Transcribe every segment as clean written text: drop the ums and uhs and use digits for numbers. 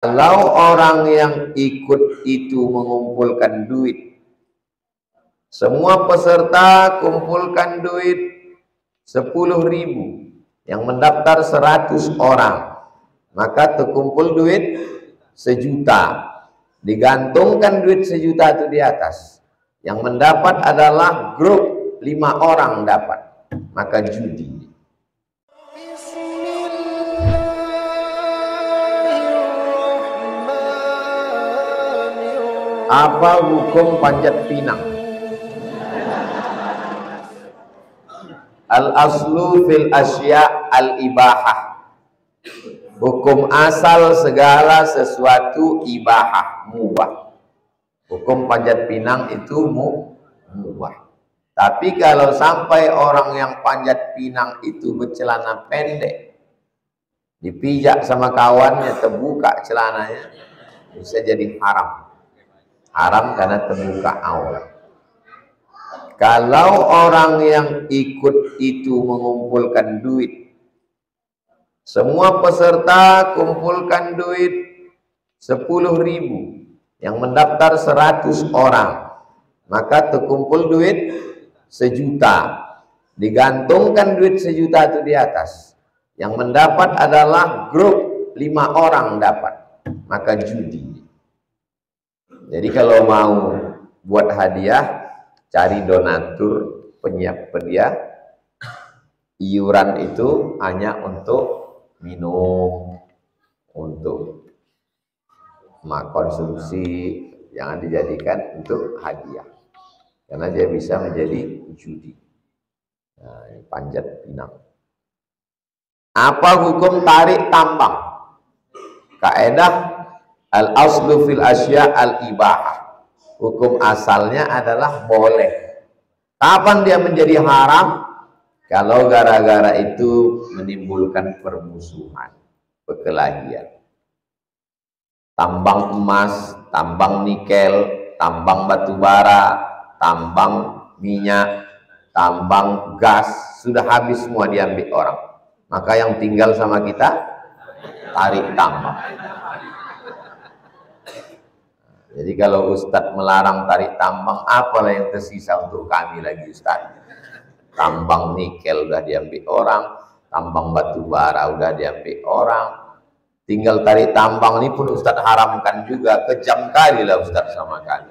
Kalau orang yang ikut itu mengumpulkan duit, semua peserta kumpulkan duit 10.000, yang mendaftar 100 orang, maka terkumpul duit 1 juta. Digantungkan duit 1 juta itu di atas. Yang mendapat adalah grup 5 orang dapat, maka judi. Apa hukum panjat pinang? Al-aslu fil asya al-ibahah. Hukum asal segala sesuatu ibahah, mubah. Hukum panjat pinang itu mubah. Tapi kalau sampai orang yang panjat pinang itu bercelana pendek, dipijak sama kawannya, terbuka celananya, bisa jadi haram. Haram karena terbuka aurat. Kalau orang yang ikut itu mengumpulkan duit, semua peserta kumpulkan duit 10.000, yang mendaftar 100 orang, maka terkumpul duit 1 juta. Digantungkan duit 1 juta itu di atas. Yang mendapat adalah grup 5 orang dapat, maka judi. Jadi kalau mau buat hadiah, cari donatur, penyedia. Iuran itu hanya untuk minum, untuk konsumsi, jangan dijadikan untuk hadiah, karena dia bisa menjadi judi. Nah, ini panjat pinang. Apa hukum tarik tambang? Kaidah al-aslu fil asya al-ibahah. Hukum asalnya adalah boleh. Kapan dia menjadi haram? Kalau gara-gara itu menimbulkan permusuhan, perkelahian. Tambang emas, tambang nikel, tambang batu bara, tambang minyak, tambang gas, sudah habis semua diambil orang. Maka yang tinggal sama kita, tarik tambang. Jadi kalau Ustadz melarang tarik tambang, apalah yang tersisa untuk kami lagi Ustadz? Tambang nikel udah diambil orang, tambang batu bara udah diambil orang, tinggal tarik tambang ini pun Ustadz haramkan juga. Kejam kali lah Ustadz sama kami.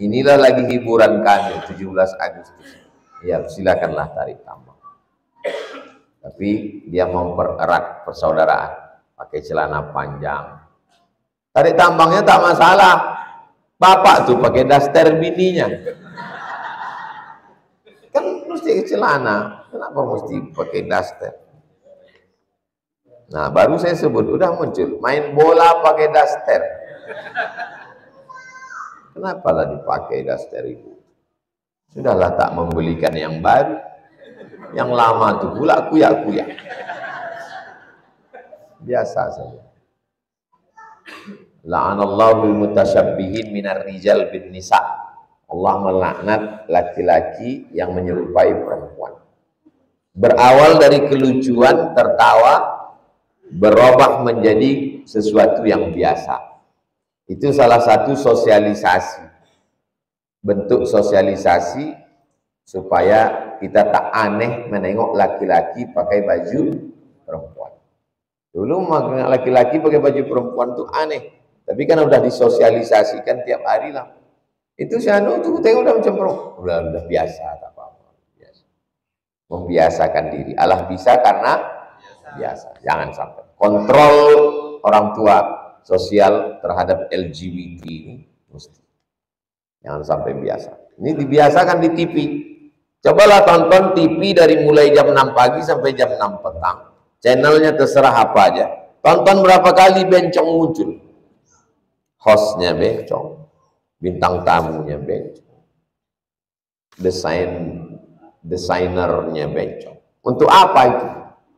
Inilah lagi hiburan kami 17 Agustus. Ya silakanlah tarik tambang. Tapi dia mempererat persaudaraan, pakai celana panjang. Tarik tambangnya tak masalah. Bapak tuh pakai daster bininya. Kan mesti celana. Kenapa mesti pakai daster? Nah, baru saya sebut, udah muncul. Main bola pakai daster. Kenapa lah dipakai daster itu? Sudahlah tak membelikan yang baru. Yang lama tuh pula kuyak-kuyak. Biasa saja. La'anallahu al-mutasyabbihin minar rijal bin nisa. Allah melaknat laki-laki yang menyerupai perempuan. Berawal dari kelucuan, tertawa, berubah menjadi sesuatu yang biasa. Itu salah satu sosialisasi. Bentuk sosialisasi supaya kita tak aneh menengok laki-laki pakai baju perempuan. Dulu laki-laki pakai baju perempuan itu aneh. Tapi kan udah disosialisasikan tiap hari lah. Itu si anu tuh tengok udah macam udah biasa, tak apa-apa. Biasa. Membiasakan diri. Allah bisa karena biasa. Jangan sampai. Kontrol orang tua sosial terhadap LGBT ini mesti. Jangan sampai biasa. Ini dibiasakan di TV. Cobalah tonton TV dari mulai jam 6 pagi sampai jam 6 petang. Channelnya terserah apa aja. Tonton berapa kali bencong muncul. Hostnya bencong, bintang tamunya bencong, desainernya bencong. Untuk apa itu?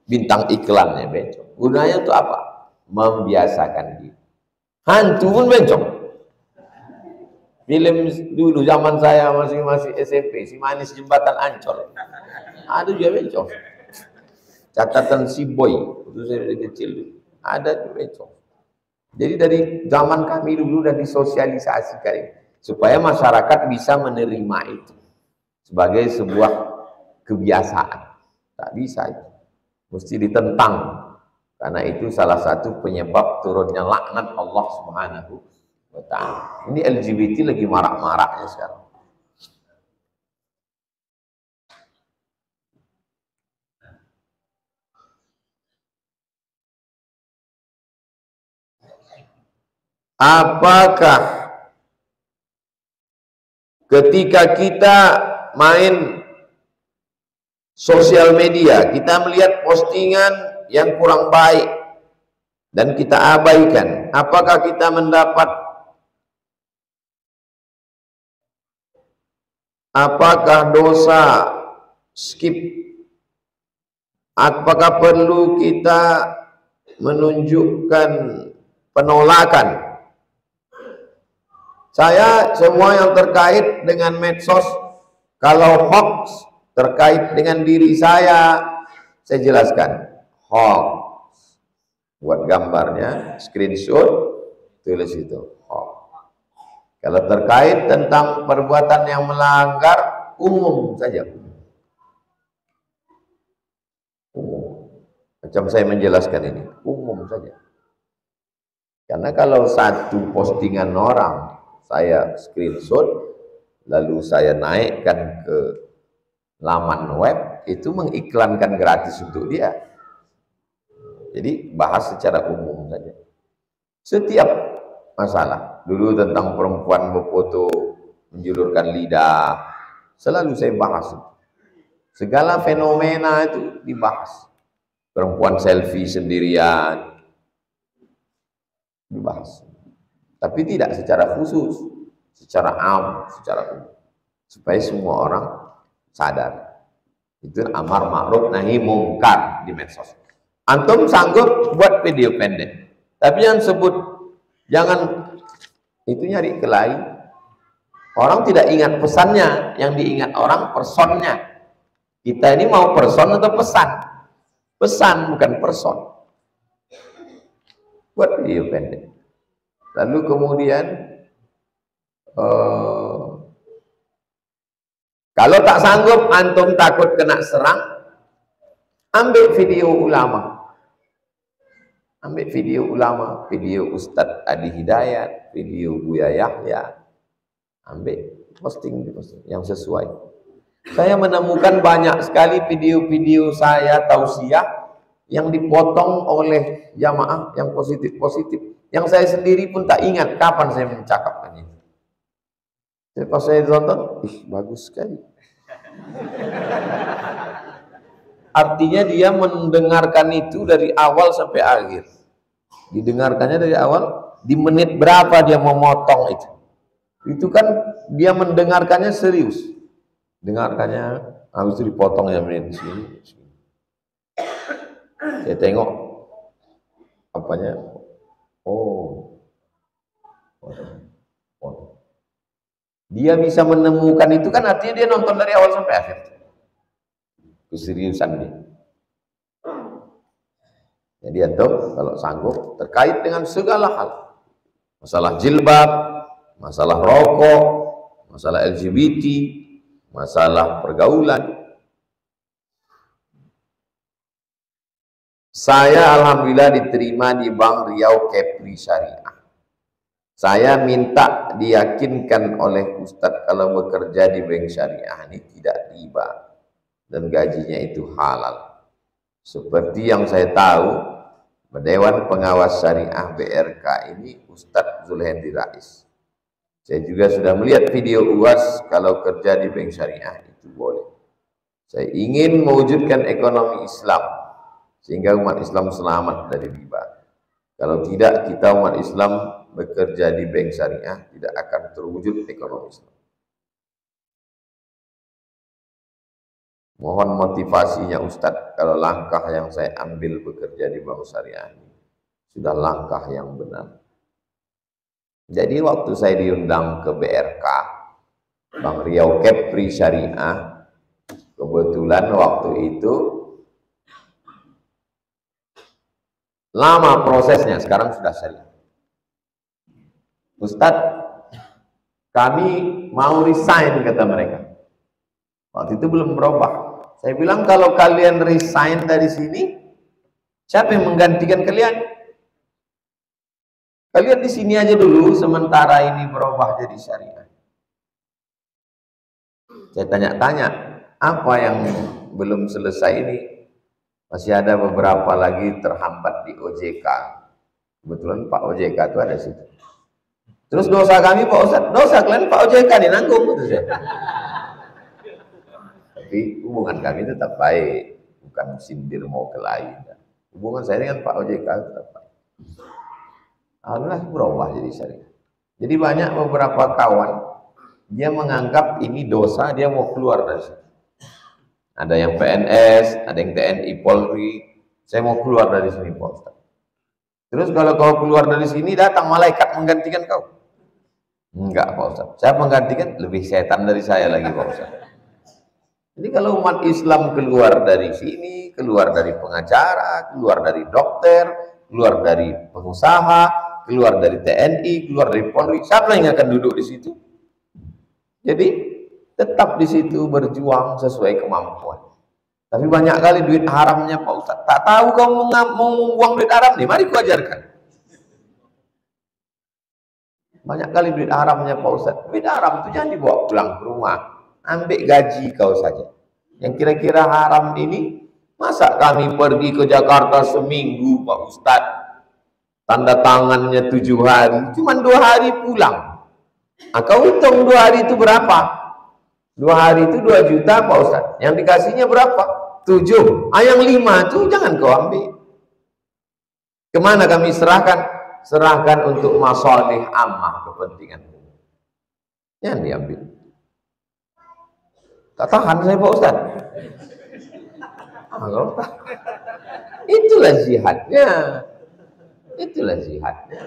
Bintang iklannya bencong. Gunanya untuk apa? Membiasakan diri. Hantu pun bencong. Film dulu zaman saya masih SMP, Si Manis Jembatan Ancol, ada juga bencong. Catatan si Boy, itu saya dari kecil, ada juga bencong. Jadi dari zaman kami dulu dan disosialisasikan supaya masyarakat bisa menerima itu sebagai sebuah kebiasaan. Tak bisa itu. Mesti ditentang. Karena itu salah satu penyebab turunnya laknat Allah Subhanahu wa ta'ala. Ini LGBT lagi marak-maraknya sekarang. Apakah ketika kita main sosial media, kita melihat postingan yang kurang baik dan kita abaikan, apakah kita mendapat, apakah dosa skip, apakah perlu kita menunjukkan penolakan? Saya semua yang terkait dengan medsos, kalau hoax terkait dengan diri saya jelaskan. Hoax, buat gambarnya, screenshot, tulis itu hoax. Kalau terkait tentang perbuatan yang melanggar, umum saja. Umum. Macam saya menjelaskan ini, umum saja. Karena kalau satu postingan orang saya screenshot, lalu saya naikkan ke laman web, itu mengiklankan gratis untuk dia. Jadi bahas secara umum saja. Setiap masalah, dulu tentang perempuan berfoto menjulurkan lidah, selalu saya bahas. Segala fenomena itu dibahas. Perempuan selfie sendirian, dibahas. Tapi tidak secara khusus, secara am, secara umum. Supaya semua orang sadar. Itu amar ma'ruf nahi mungkar di medsos. Antum sanggup buat video pendek. Tapi yang sebut, jangan, itu nyari kelahi. Orang tidak ingat pesannya, yang diingat orang personnya. Kita ini mau person atau pesan? Pesan, bukan person. Buat video pendek. Lalu kemudian kalau tak sanggup, antum takut kena serang, ambil video ulama. Ambil video ulama, video Ustadz Adi Hidayat, video Buya Yahya. Ambil, posting yang sesuai. Saya menemukan banyak sekali video-video saya tausiah yang dipotong oleh jamaah yang positif-positif. Yang saya sendiri pun tak ingat kapan saya mencakapkan itu. Pas saya tonton, bagus sekali. Artinya dia mendengarkan itu dari awal sampai akhir. Didengarkannya dari awal, di menit berapa dia memotong itu. Itu kan dia mendengarkannya serius. Dengarkannya, habis itu dipotong ya menit sini. Saya tengok apanya. Oh. Dia bisa menemukan itu kan artinya dia nonton dari awal sampai akhir. Keseriusan dia. Jadi antum kalau sanggup terkait dengan segala hal. Masalah jilbab, masalah rokok, masalah LGBT, masalah pergaulan. Saya alhamdulillah diterima di Bank Riau Kepri Syariah. Saya minta diyakinkan oleh Ustadz kalau bekerja di bank syariah ini tidak riba dan gajinya itu halal. Seperti yang saya tahu, Dewan Pengawas Syariah BRK ini Ustadz Zulhendri Rais. Saya juga sudah melihat video UAS kalau kerja di bank syariah itu boleh. Saya ingin mewujudkan ekonomi Islam sehingga umat Islam selamat dari riba. Kalau tidak, kita umat Islam bekerja di bank syariah tidak akan terwujud ekonomi Islam. Mohon motivasinya Ustadz, kalau langkah yang saya ambil bekerja di bank syariah ini sudah langkah yang benar. Jadi waktu saya diundang ke BRK, Bank Riau Kepri Syariah, kebetulan waktu itu lama prosesnya, sekarang sudah syariah. Ustadz, kami mau resign, kata mereka. Waktu itu belum berubah. Saya bilang, kalau kalian resign dari sini, siapa yang menggantikan kalian? Kalian di sini aja dulu, sementara ini berubah jadi syariah. Saya tanya-tanya, apa yang belum selesai ini? Masih ada beberapa lagi terhambat di OJK. Kebetulan Pak OJK itu ada situ. Terus dosa kami Pak Ustadz, dosa kalian Pak OJK nih nanggung, gitu saya. Tapi hubungan kami tetap baik, bukan sindir mau kelahi. Hubungan saya dengan Pak OJK tetap baik. Alhamdulillah berubah jadi syariah. Jadi banyak beberapa kawan, dia menganggap ini dosa, dia mau keluar dari situ. Ada yang PNS, ada yang TNI, Polri. Saya mau keluar dari sini Pak Ustadz. Terus kalau kau keluar dari sini, datang malaikat menggantikan kau. Enggak Pak Ustadz, saya menggantikan lebih setan dari saya lagi Pak Ustadz. Jadi kalau umat Islam keluar dari sini, keluar dari pengacara, keluar dari dokter, keluar dari pengusaha, keluar dari TNI, keluar dari Polri, siapa yang akan duduk di situ? Jadi tetap di situ berjuang sesuai kemampuan. Tapi banyak kali duit haramnya Pak Ustadz. Tak tahu kamu mau membuang duit haram nih, mari ku ajarkan. Banyak kali duit haramnya Pak Ustadz. Duit haram itu jangan dibawa pulang ke rumah. Ambil gaji kau saja. Yang kira-kira haram ini, masa kami pergi ke Jakarta seminggu Pak Ustadz, tanda tangannya 7 hari, cuma 2 hari pulang. Nah, kau hitung 2 hari itu berapa? 2 hari itu 2 juta Pak Ustadz. Yang dikasihnya berapa? 7. Yang 5 itu jangan kau ambil. Kemana kami serahkan? Serahkan untuk masalih ammah, kepentingan. Jangan diambil. Tak tahan saya Pak Ustadz. Itulah jihadnya. Itulah jihadnya.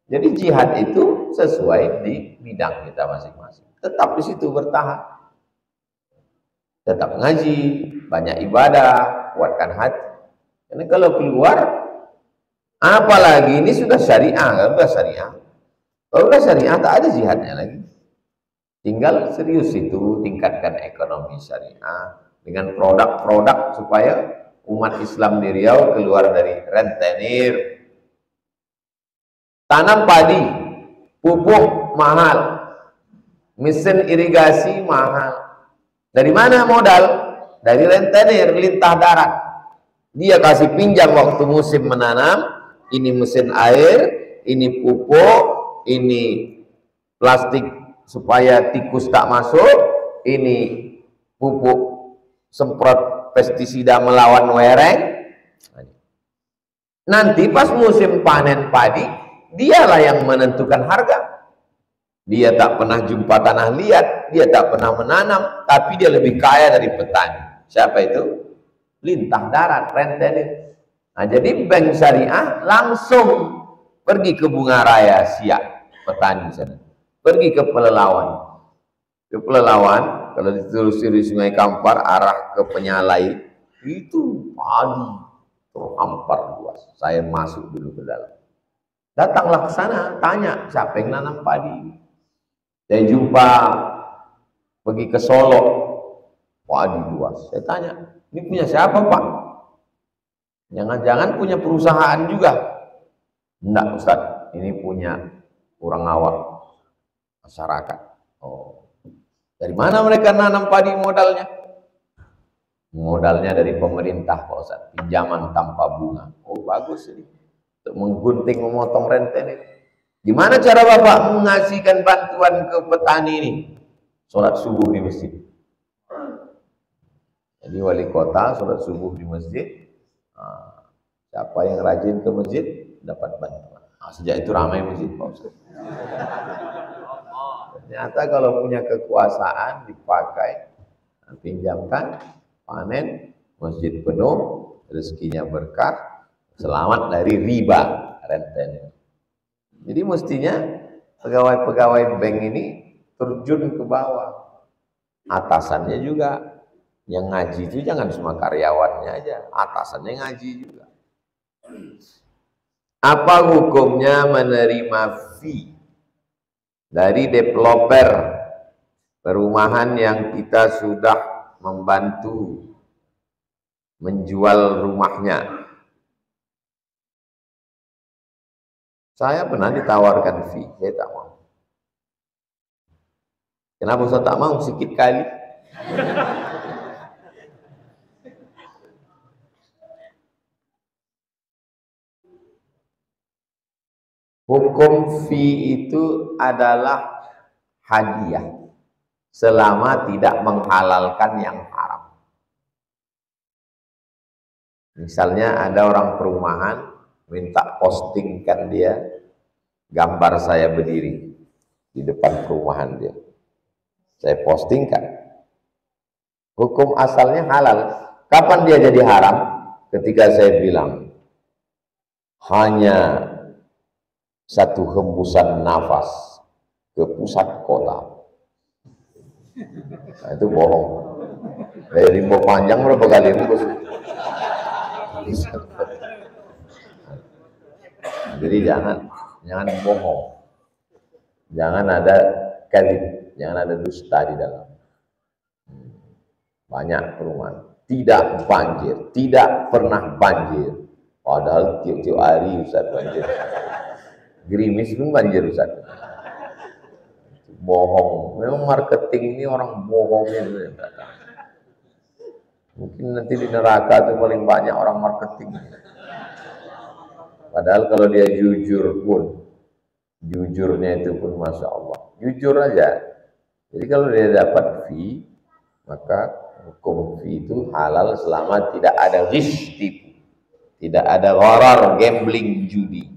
Jadi jihad itu sesuai di bidang kita masing-masing. Tetap di situ bertahan. Tetap ngaji, banyak ibadah, kuatkan hati. Karena kalau keluar, apalagi ini sudah syariah, kalau sudah syariah. Kalau sudah syariah tak ada jihadnya lagi. Tinggal serius itu, tingkatkan ekonomi syariah dengan produk-produk supaya umat Islam di Riau keluar dari rentenir. Tanam padi, pupuk mahal, mesin irigasi mahal. Dari mana modal? Dari rentenir, lintah darat. Dia kasih pinjam waktu musim menanam, ini mesin air, ini pupuk, ini plastik supaya tikus tak masuk, ini pupuk semprot pestisida melawan wereng. Nanti pas musim panen padi, dialah yang menentukan harga. Dia tak pernah jumpa tanah liat, dia tak pernah menanam, tapi dia lebih kaya dari petani. Siapa itu? Lintah darat, rentenir. Nah, jadi bank syariah langsung pergi ke Bunga Raya Siak, petani sana. Pergi ke Pelelawan. Ke Pelelawan, kalau ditelusuri Sungai Kampar arah ke Penyalai, itu padi terhampar luas. Saya masuk dulu ke dalam. Datanglah ke sana, tanya siapa yang nanam padi. Saya jumpa pergi ke Solo, padi luas. Saya tanya, ini punya siapa Pak? Jangan-jangan punya perusahaan juga? Enggak Ustaz, ini punya orang awam, masyarakat. Oh, dari mana mereka nanam padi modalnya? Modalnya dari pemerintah Pak Ustaz, pinjaman tanpa bunga. Oh bagus ini, untuk menggunting, memotong rentenir. Gimana cara Bapak mengasihkan bantuan ke petani ini? Sholat subuh di masjid. Jadi wali kota sholat subuh di masjid. Siapa yang rajin ke masjid dapat bantuan. Sejak itu ramai masjid Pak Ustaz. Ternyata kalau punya kekuasaan dipakai, pinjamkan, panen, masjid penuh, rezekinya berkah, selamat dari riba rentenir. Jadi mestinya pegawai-pegawai bank ini terjun ke bawah. Atasannya juga. Yang ngaji itu jangan cuma karyawannya aja, atasannya ngaji juga. Apa hukumnya menerima fee dari developer perumahan yang kita sudah membantu menjual rumahnya. Saya pernah ditawarkan fee, saya tak mau. Kenapa saya tak mau? Sikit kali. Hukum fee itu adalah hadiah selama tidak menghalalkan yang haram. Misalnya ada orang perumahan minta postingkan dia gambar saya berdiri di depan perumahan dia. Saya postingkan. Hukum asalnya halal. Kapan dia jadi haram? Ketika saya bilang hanya satu hembusan nafas ke pusat kota. Nah, itu bohong. Dari limbo panjang berapa kali hembus? Jadi jangan bohong. Jangan ada kadzib, jangan ada dusta di dalam. Banyak perumahan tidak banjir, tidak pernah banjir. Padahal tiap-tiap hari Ustaz banjir. Gerimis pun banjir Ustaz. Bohong. Memang marketing ini orang bohongnya. Mungkin nanti di neraka itu paling banyak orang marketing. Padahal kalau dia jujur pun, jujurnya itu pun Masya Allah. Jujur aja. Jadi kalau dia dapat fee, maka hukum fee itu halal selama tidak ada ghish tipu, tidak ada gharar, gambling, judi,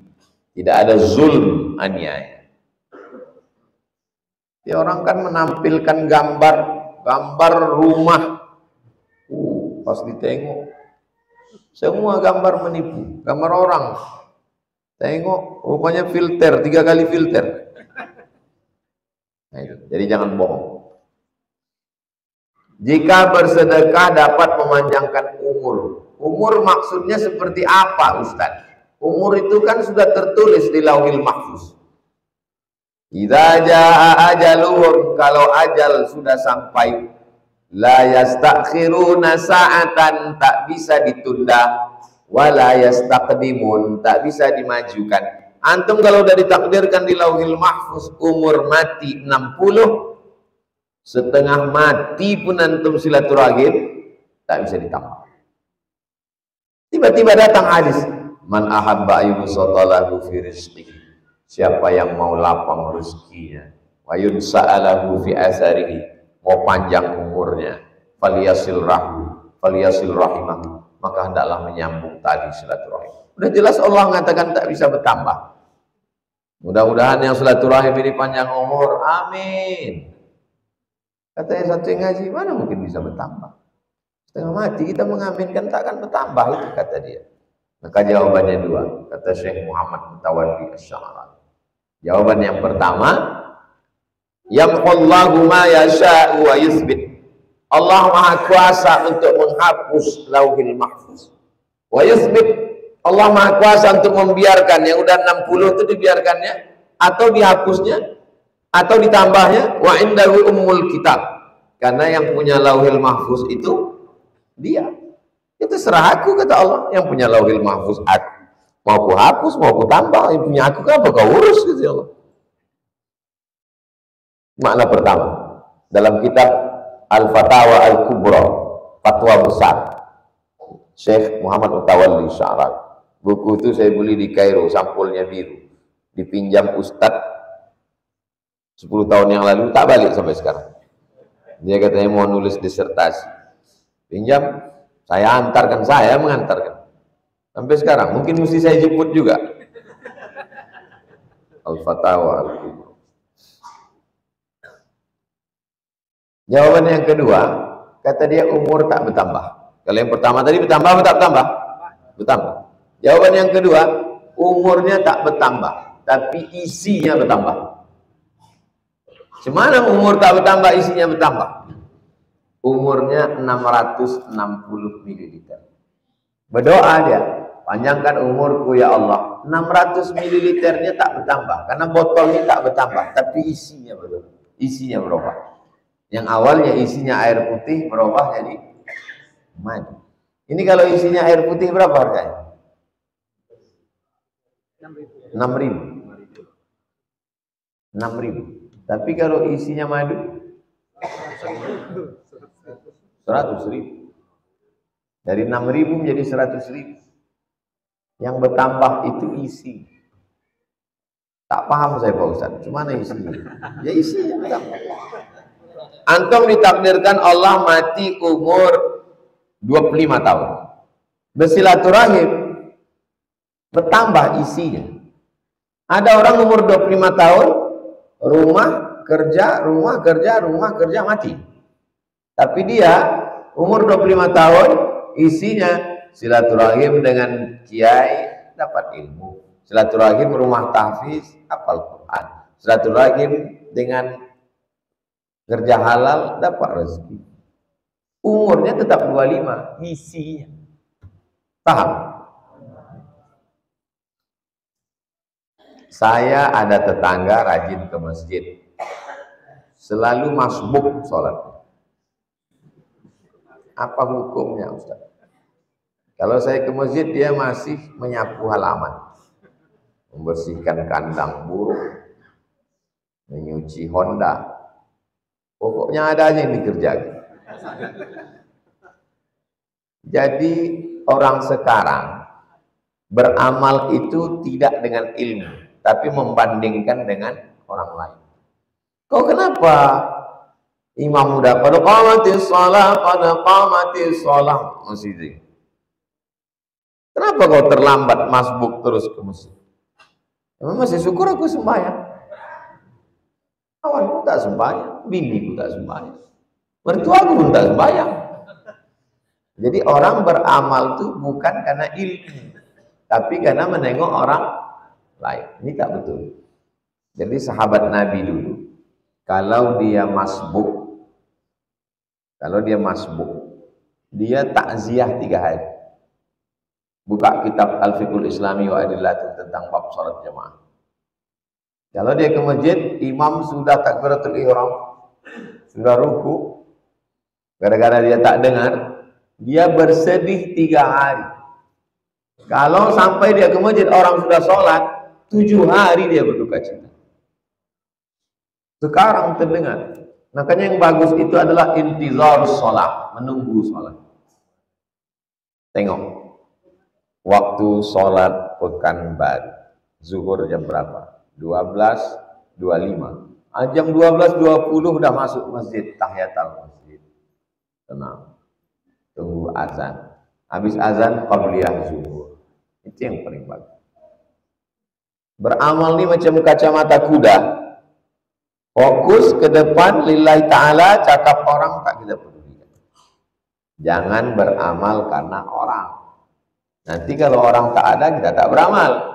tidak ada zulm, aniaya. Ya, orang kan menampilkan gambar rumah, pas ditengok semua gambar menipu, gambar orang. Tengok rupanya filter, 3 kali filter. Nah, itu. Jadi jangan bohong. Jika bersedekah dapat memanjangkan umur. Umur maksudnya seperti apa Ustaz? Umur itu kan sudah tertulis di Lauhil Mahfuz. Idza jaa ajaluhum, kalau ajal sudah sampai, la yastakhiruna sa'atan, tak bisa ditunda, wala yastaqdimun, tak bisa dimajukan. Antum kalau udah ditakdirkan di Lauhil Mahfuz umur mati 60, setengah mati pun antum silaturahim, tak bisa ditambah. Tiba-tiba datang hadis, man ahabba ayyubsatalahu fi rizqihi, siapa yang mau lapang rezekinya, wa yunsa'alahu fi asarihi, mau panjang umurnya, falyasil rahimah, maka hendaklah menyambung tali silaturahim. Udah jelas Allah mengatakan tak bisa bertambah. Mudah-mudahan yang silaturahim ini panjang umur, amin. Katanya satu yang ngaji, mana mungkin bisa bertambah? Setengah mati kita mengaminkan tak akan bertambah, itu kata dia. Maka jawabannya 2, kata Syekh Muhammad Mutawalli Asy-Sya'rani. Jawaban yang pertama, yamhullahu ma yasha'u wa yuthbit. Allah Maha Kuasa untuk menghapus Lauhil Mahfuz. Wa yuthbit, Allah Maha Kuasa untuk membiarkan yang udah 60 itu dibiarkannya atau dihapusnya atau ditambahnya. Wa indahu ummul kitab, karena yang punya Lauhil Mahfuz itu dia. Itu serah aku, kata Allah. Yang punya Lauhil Mahfuz aku, mau aku hapus, mau aku tambah. Yang punya aku kenapa kau urus, gitu ya Allah. Makna pertama dalam kitab Al-Fatawa Al-Kubra, fatwa besar Syekh Muhammad Mutawalli Asy-Sya'rani. Buku itu saya beli di Kairo, sampulnya biru, dipinjam Ustadz 10 tahun yang lalu, tak balik sampai sekarang. Dia katanya mau nulis disertasi, pinjam, saya antarkan, saya mengantarkan sampai sekarang. Mungkin mesti saya jemput juga. Al-Fatawa Al-Kubra. Jawaban yang kedua, kata dia umur tak bertambah. Kalau yang pertama tadi bertambah atau tak bertambah? Bertambah. Jawaban yang kedua, umurnya tak bertambah, tapi isinya bertambah. Semana umur tak bertambah, isinya bertambah? Umurnya 660 ml. Berdoa dia, panjangkan umurku ya Allah. 600 mililiternya tak bertambah, karena botolnya tak bertambah, tapi isinya belum. Isinya berubah. Yang awalnya isinya air putih berubah jadi madu. Ini kalau isinya air putih berapa harganya? 6.000. 6.000. Tapi kalau isinya madu 100.000. Dari 6.000 menjadi 100.000. Yang bertambah itu isi. Tak paham saya Pak Ustaz, cuma isinya. Ya isinya bertambah. Antum ditakdirkan Allah mati umur 25 tahun. Bersilaturahim bertambah isinya. Ada orang umur 25 tahun, rumah kerja mati. Tapi dia umur 25 tahun, isinya silaturahim dengan kiai dapat ilmu, silaturahim rumah tahfiz hafal Quran, silaturahim dengan kerja halal dapat rezeki. Umurnya tetap 25, isinya. Paham? Saya ada tetangga rajin ke masjid, selalu masbuk sholat. Apa hukumnya Ustaz? Kalau saya ke masjid, dia masih menyapu halaman, membersihkan kandang burung, menyuci Honda. Pokoknya ada aja yang dikerjakan. Jadi orang sekarang beramal itu tidak dengan ilmu, tapi membandingkan dengan orang lain. Kok kenapa imam udah pada qamatis shalah masjid? Kenapa kau terlambat masbuk terus ke masjid? Emang masih syukur aku sembahyang. Kawanku tak sembahyang, biniku tak sembahyang, mertuaku pun tak sembahyang. Jadi orang beramal itu bukan karena ilmu, tapi karena menengok orang lain. Ini tak betul. Jadi sahabat Nabi dulu, kalau dia masbuk, dia takziah 3 hari. Buka kitab Al-Fiqhul Islami wa Adillatuh tentang bab salat jamaah. Kalau dia ke masjid, imam sudah takbiratul ihram, sudah ruku, gara-gara dia tak dengar, dia bersedih 3 hari. Kalau sampai dia ke masjid, orang sudah sholat, 7 hari dia berduka cita. Sekarang terdengar. Makanya yang bagus itu adalah intizar sholat, menunggu sholat. Tengok, waktu sholat Pekanbaru, zuhur jam berapa? 12.25. Jam 12.20 udah masuk masjid, tahiyatul masjid. Tenang. Tunggu azan. Habis azan qabliyah zuhur. Itu yang paling bagus. Beramal ini macam kacamata kuda. Fokus ke depan lillahi ta'ala, cakap orang tak kita pedulikan. Jangan beramal karena orang. Nanti kalau orang tak ada, kita tak beramal.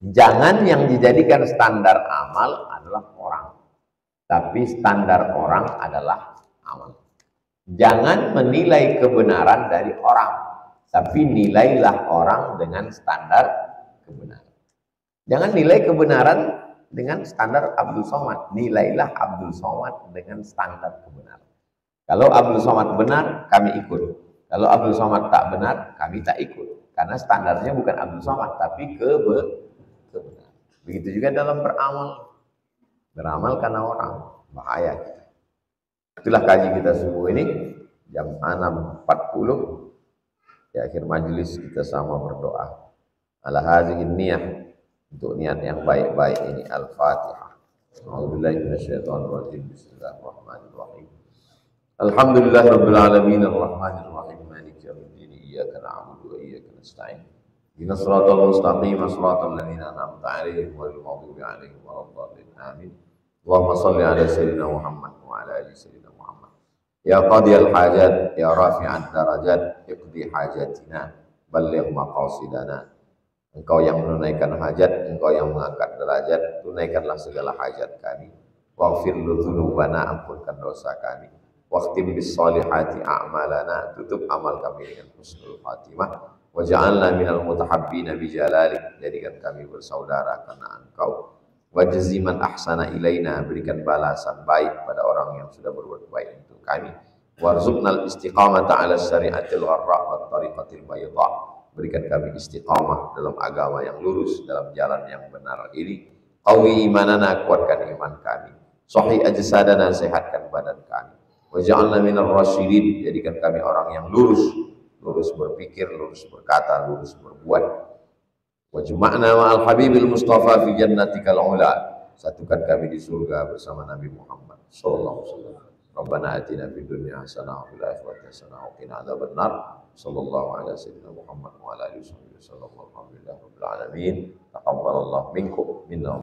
Jangan yang dijadikan standar amal adalah orang, tapi standar orang adalah amal. Jangan menilai kebenaran dari orang, tapi nilailah orang dengan standar kebenaran. Jangan nilai kebenaran dengan standar Abdul Somad, nilailah Abdul Somad dengan standar kebenaran. Kalau Abdul Somad benar, kami ikut. Kalau Abdul Somad tak benar, kami tak ikut. Karena standarnya bukan Abdul Somad, tapi kebenaran. Begitu juga dalam beramal. Beramal karena orang, bahaya kita. Itulah kaji kita subuh ini, jam 6.40. Di akhir majelis kita sama berdoa. Ala hadhihi niyah, untuk niat yang baik-baik ini. Al-Fatihah. A'udzubillahi minasyaitonir rajim. Bismillahirrahmanirrahim. Alhamdulillahirabbil alamin arrahmanir rahim maliki yaumiddin iyyaka na'budu wa iyyaka nasta'in. Ihdinas siratal mustaqim siratal ladzina an'amta 'alaihim ghairil maghdubi 'alaihim waladdallin. Amin. Allahumma shalli 'ala sayyidina Muhammad wa 'ala ali sayyidina Muhammad. Ya qadiyal hajat, ya rafi'ad darajat, iqdi hajatina, balligh maqasidana. Engkau yang menunaikan hajat, engkau yang mengangkat derajat, tunaikanlah segala hajat kami. Waghfir dzunubana, ampunkan dosa kami. Waqtim bis solihati a'malana, tutup amal kami dengan husnul khatimah. Waj'alna minal mutahabbina bi jalalik, jadikan kami bersaudara karena Engkau. Wajzi man ahsana ilaina, berikan balasan baik pada orang yang sudah berbuat baik untuk kami. Warzuqnal istiqamata 'ala syari'atil gharra wat tariqatil bayda, berikan kami istiqamah dalam agama yang lurus, dalam jalan yang benar ini. Qawi imanana, kuatkan iman kami. Sahih ajsadana, sehatkan badan kami. Waj'alna minar rasyidin, jadikan kami orang yang lurus, lurus berpikir, lurus berkata, lurus berbuat. Wajma'na ma'al habibil mustafa fi jannatikal ula, satukan kami di surga bersama Nabi Muhammad sallallahu alaihi wasallam. Rabbana atina fid dunya hasanah wa fil akhirati hasanah wa qina adzabannar. Sallallahu ala sayyidina Muhammad wa ala alihi wasallam. Alhamdulillahirabbil alamin. Taqabbalallahu minkum minna